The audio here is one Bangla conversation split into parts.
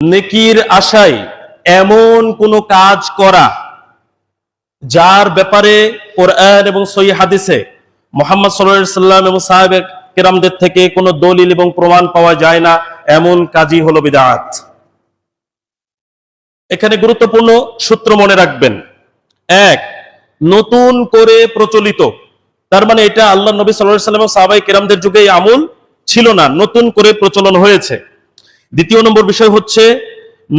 নেকির আশায় এমন কোন কাজ করা যার ব্যাপারে কোরআন এবং সহিহ হাদিসে মুহাম্মদ সাল্লাল্লাহু আলাইহি সাল্লাম এবং সাহাবে কেরামদের থেকে কোনো দলিল এবং প্রমাণ পাওয়া যায় না, এমন কাজই হলো বিদআত। এখানে গুরুত্বপূর্ণ সূত্র মনে রাখবেন। এক, নতুন করে প্রচলিত, তার মানে এটা আল্লাহ নবী সাল্লাল্লাহু আলাইহি সাল্লাম এবং সাহাবায়ে কেরামদের যুগে এই আমল ছিল না, নতুন করে প্রচলন হয়েছে। দ্বিতীয় নম্বর বিষয় হচ্ছে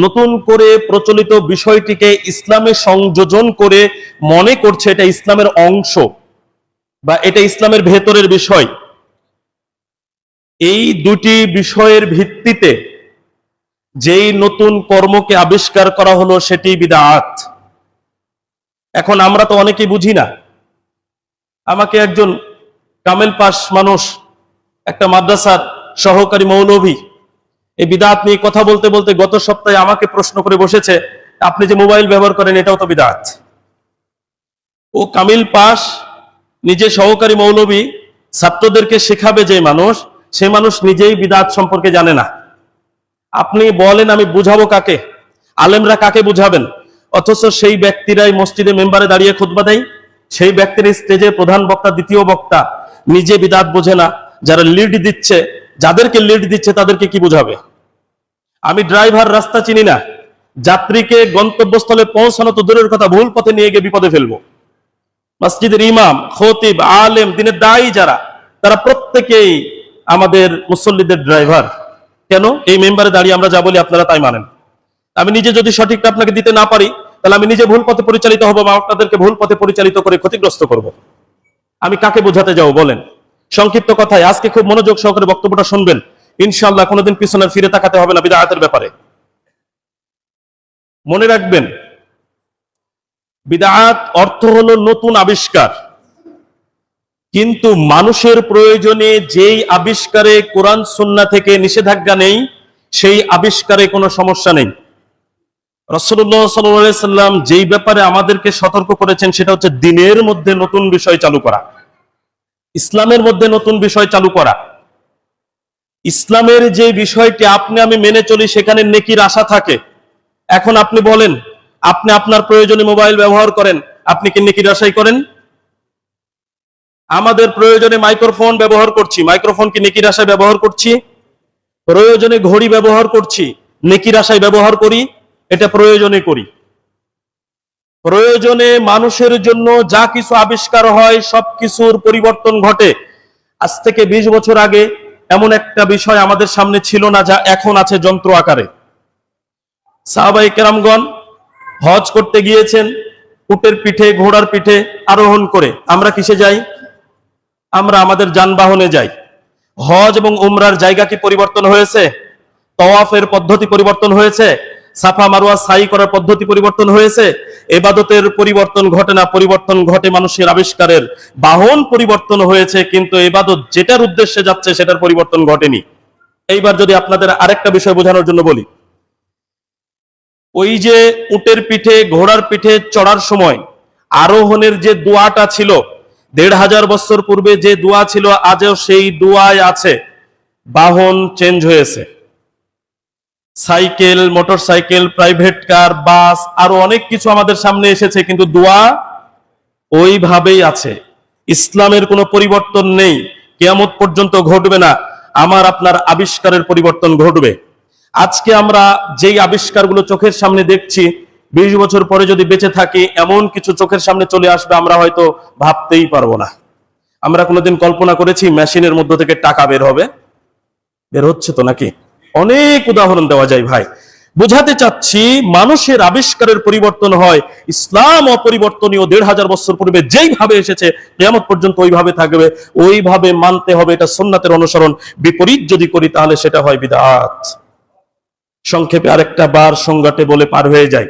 নতুন করে প্রচলিত বিষয়টিকে ইসলামে সংযোজন করে মনে করছে এটা ইসলামের অংশ বা এটা ইসলামের ভেতরের বিষয়। এই দুটি বিষয়ের ভিত্তিতে যেই নতুন কর্মকে আবিষ্কার করা হলো সেটি বিদআত। এখন আমরা তো অনেকেই বুঝি না। আমাকে একজন কামেল পাশ মানুষ, একটা মাদ্রাসার সহকারী মৌলভী, এই বিদআত নিয়ে কথা বলতে বলতে গত সপ্তাহে আমাকে প্রশ্ন করে বসেছে, আপনি যে মোবাইল ব্যবহার করেন এটাও তো বিদআত। ও কামিল পাশ, নিজে সহকারী মৌলভী, ছাত্রদেরকে শেখাবে যে মানুষ, সে মানুষ নিজেই বিদআত সম্পর্কে জানে না। আপনি বলেন আমি বুঝাবো কাকে? আলেমরা কাকে বুঝাবেন? অথচ সেই ব্যক্তিরাই মসজিদে মেম্বারে দাঁড়িয়ে খুতবা দেয়, সেই ব্যক্তির স্টেজে প্রধান বক্তা, দ্বিতীয় বক্তা, নিজে বিদআত বোঝে না। যারা লিড দিচ্ছে, যাদেরকে লিড দিচ্ছে তাদেরকে কি বুঝাবে? আমি ড্রাইভার, রাস্তা চিনি না, যাত্রীকে গন্তব্যস্থলে পৌঁছানো তো দূরের কথা, ভুল পথে নিয়ে গিয়ে বিপদে ফেলবো। মসজিদের ইমাম, খতিব, আলেম, দিনের দায়ী যারা, তারা প্রত্যেকেই আমাদের মুসল্লিদের ড্রাইভার। কেন? এই মেম্বারে দাঁড়িয়ে আমরা যা বলি আপনারা তাই মানেন। আমি নিজে যদি সঠিকটা আপনাকে দিতে না পারি, তাহলে আমি নিজে ভুল পথে পরিচালিত হবো বা আপনাদেরকে ভুল পথে পরিচালিত করে ক্ষতিগ্রস্ত করব। আমি কাকে বোঝাতে যাবো বলেন? সংক্ষিপ্ত কথায় আজকে খুব মনোযোগ সহকারে বক্তব্যটা শুনবেন, ইনশাআল্লাহ কোনোদিন পিছনে ফিরে তাকাতে হবে না বিদআতের ব্যাপারে। মনে রাখবেন, বিদআত অর্থ হলো নতুন আবিষ্কার, কিন্তু মানুষের প্রয়োজনে যেই আবিষ্কারে কোরআন সুন্নাহ থেকে নিষেধাজ্ঞা নেই, সেই আবিষ্কারে কোনো সমস্যা নেই। রাসূলুল্লাহ সাল্লাল্লাহু আলাইহি সাল্লাম যেই ব্যাপারে আমাদেরকে সতর্ক করেছেন সেটা হচ্ছে দ্বীনের মধ্যে নতুন বিষয় চালু করা, ইসলামের মধ্যে নতুন বিষয় চালু করা। ইসলামের যে বিষয়টি আপনি আমি মেনে চলি সেখানে নেকির আশা থাকে। এখন আপনি বলেন, আপনি আপনার প্রয়োজনে মোবাইল ব্যবহার করেন, আপনি কি নেকির আশাই করেন? আমাদের প্রয়োজনে মাইক্রোফোন ব্যবহার করছি, মাইক্রোফোন কি নেকির আশায় ব্যবহার করছি? প্রয়োজনে ঘড়ি ব্যবহার করছি, নেকির আশায় ব্যবহার করি? এটা প্রয়োজনে করি। প্রয়োজনে মানুষের জন্য যা কিছু আবিষ্কার হয় সবকিছুর পরিবর্তন ঘটে। আজ থেকে 20 বছর আগে এমন একটা বিষয় আমাদের সামনে ছিল না, যা এখন আছে যন্ত্র আকারে। সাহাবায়ে কেরামগণ হজ করতে গিয়েছেন উটের পিঠে, ঘোড়ার পিঠে আরোহণ করে। আমরা কিসে যাই? আমরা আমাদের যানবাহনে যাই। হজ এবং উমরার জায়গা কি পরিবর্তন হয়েছে? তওয়াফের পদ্ধতি পরিবর্তন হয়েছে? সাফা মারওয়া সাই করার পদ্ধতি পরিবর্তন হয়েছে? ইবাদতের পরিবর্তন ঘটে না, পরিবর্তন ঘটে মানুষের আবিষ্কারের। বাহন পরিবর্তন হয়েছে, কিন্তু ইবাদত যেটার উদ্দেশ্যে যাচ্ছে সেটার পরিবর্তন ঘটেনি। এইবার যদি আপনাদের আরেকটা বিষয় বোঝানোর জন্য বলি, ওই যে উটের পিঠে, ঘোড়ার পিঠে চড়ার সময় আরোহণের যে দোয়াটা ছিল, 1500 বছর পূর্বে যে দোয়া ছিল আজও সেই দোয়াই আছে। বাহন চেঞ্জ হয়েছে, সাইকেল, মোটরসাইকেল, প্রাইভেট কার, বাস, আরো অনেক কিছু আমাদের সামনে এসেছে, কিন্তু দোয়া ওইভাবেই আছে। ইসলামের কোনো পরিবর্তন নেই, কিয়ামত পর্যন্ত ঘটবে না। আমার আপনার আবিষ্কারের পরিবর্তন ঘটবে। আজকে আমরা যেই আবিষ্কারগুলো চোখের সামনে দেখছি, 20 বছর পরে যদি বেঁচে থাকি এমন কিছু চোখের সামনে চলে আসবে আমরা হয়তো ভাবতেই পারবো না। আমরা কোনোদিন কল্পনা করেছি মেশিনের মধ্য থেকে টাকা বের হবে? বের হচ্ছে তো নাকি? অনেক উদাহরণ দেওয়া যায় ভাই। বুঝাতে চাচ্ছি মানুষের আবিষ্কারের পরিবর্তন হয়, ইসলাম অপরিবর্তনীয়। 1500 বছর পূর্বে যেইভাবে এসেছে কিয়ামত পর্যন্ত ওইভাবে থাকবে, ওইভাবে মানতে হবে, এটা সুন্নাতের অনুসরণ। বিপরীত যদি করি তাহলে সেটা হয় বিদআত। সংক্ষেপে আরেকটা বার সংজ্ঞাতে বলে পার হয়ে যায়।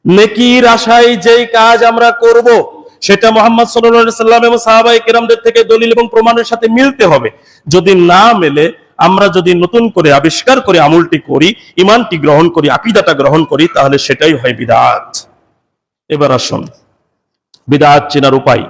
নেকির আশায় যেই কাজ আমরা করব সেটা মুহাম্মদ সাল্লাল্লাহু আলাইহি সাল্লাম এবং সাহাবায়ে কেরামদের থেকে দলিল এবং প্রমাণের সাথে মিলতে হবে। যদি না মেলে, আমরা যদি নতুন করে আবিষ্কার করে আমলটি করি, ঈমানটি গ্রহণ করি, আকীদাটা গ্রহণ করি, তাহলে সেটাই হয় বিদআত। এবার আসুন বিদআত চেনার উপায়।